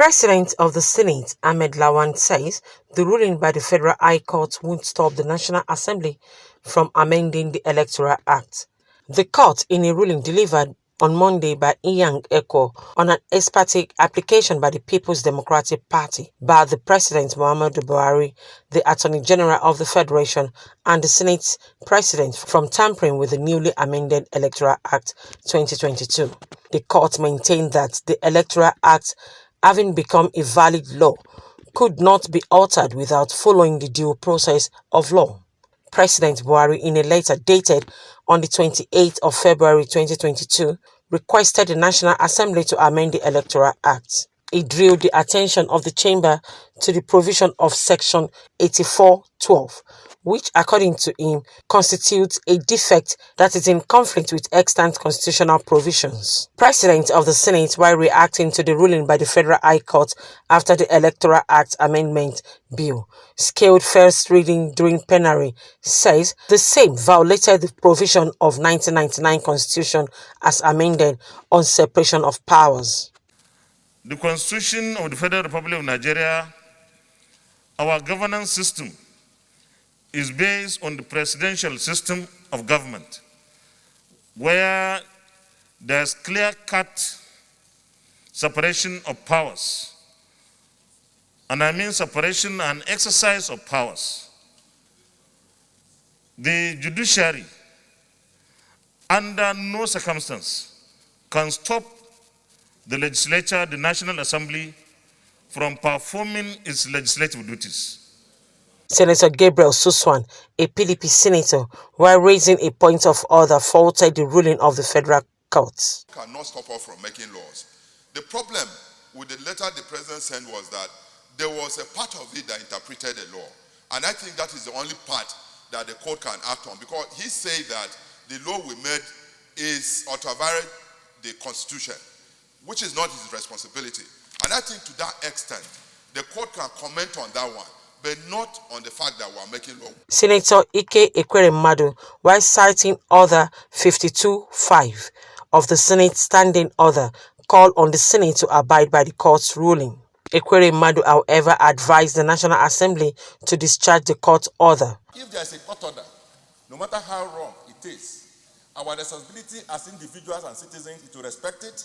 President of the Senate, Ahmed Lawan, says the ruling by the Federal High Court won't stop the National Assembly from amending the Electoral Act. The court, in a ruling delivered on Monday by Inyang Eko on an ex parte application by the People's Democratic Party, barred the President Muhammadu Buhari, the Attorney General of the Federation, and the Senate President from tampering with the newly amended Electoral Act 2022. The court maintained that the Electoral Act, having become a valid law, could not be altered without following the due process of law. President Buhari, in a letter dated on the 28th of February 2022, requested the National Assembly to amend the Electoral Act. He drew the attention of the chamber to the provision of Section 84(12), which, according to him, constitutes a defect that is in conflict with extant constitutional provisions. President of the Senate, while reacting to the ruling by the Federal High Court after the Electoral Act Amendment Bill scaled first reading during plenary, says the same violated the provision of 1999 Constitution as amended on separation of powers. The Constitution of the Federal Republic of Nigeria, our governance system, is based on the presidential system of government, where there's clear-cut separation of powers. And I mean separation and exercise of powers. The judiciary, under no circumstance, can stop the legislature, the National Assembly, from performing its legislative duties. Senator Gabriel Suswan, a PDP senator, while raising a point of order, faulted the ruling of the federal courts. Cannot stop us from making laws. The problem with the letter the president sent was that there was a part of it that interpreted the law. And I think that is the only part that the court can act on, because he said that the law we made is ultraviolate the Constitution, which is not his responsibility. And I think to that extent, the court can comment on that one, but not on the fact that we are making law. Senator Ike Ekweremadu, while citing Order 52(5) of the Senate Standing Order, called on the Senate to abide by the court's ruling. Ekweremadu, however, advised the National Assembly to discharge the court order. If there is a court order, no matter how wrong it is, our responsibility as individuals and citizens is to respect it.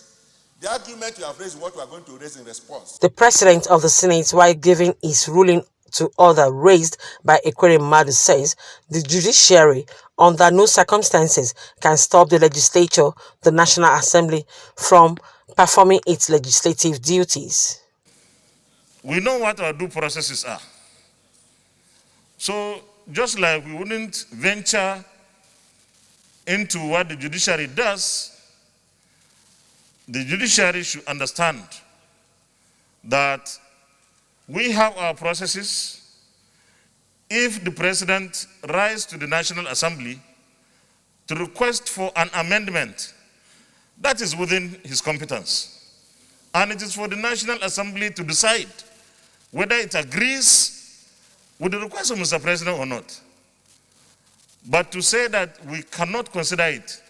The argument you have raised is what we are going to raise in response. The President of the Senate, while giving his ruling to order raised by Ekweremadu, says the judiciary, under no circumstances, can stop the legislature, the National Assembly, from performing its legislative duties. We know what our due processes are. So, just like we wouldn't venture into what the judiciary does, the judiciary should understand that we have our processes. If the president writes to the National Assembly to request for an amendment, that is within his competence. And it is for the National Assembly to decide whether it agrees with the request of Mr. President or not. But to say that we cannot consider it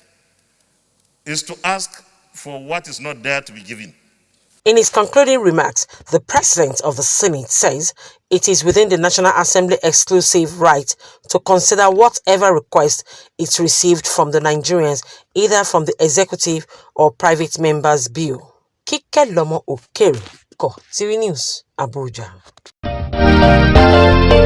is to ask for what is not there to be given. In his concluding remarks, the President of the Senate says it is within the National Assembly exclusive right to consider whatever request it received from the Nigerians, either from the executive or private members' bill. Kike Lomo Okere, TV News, Abuja.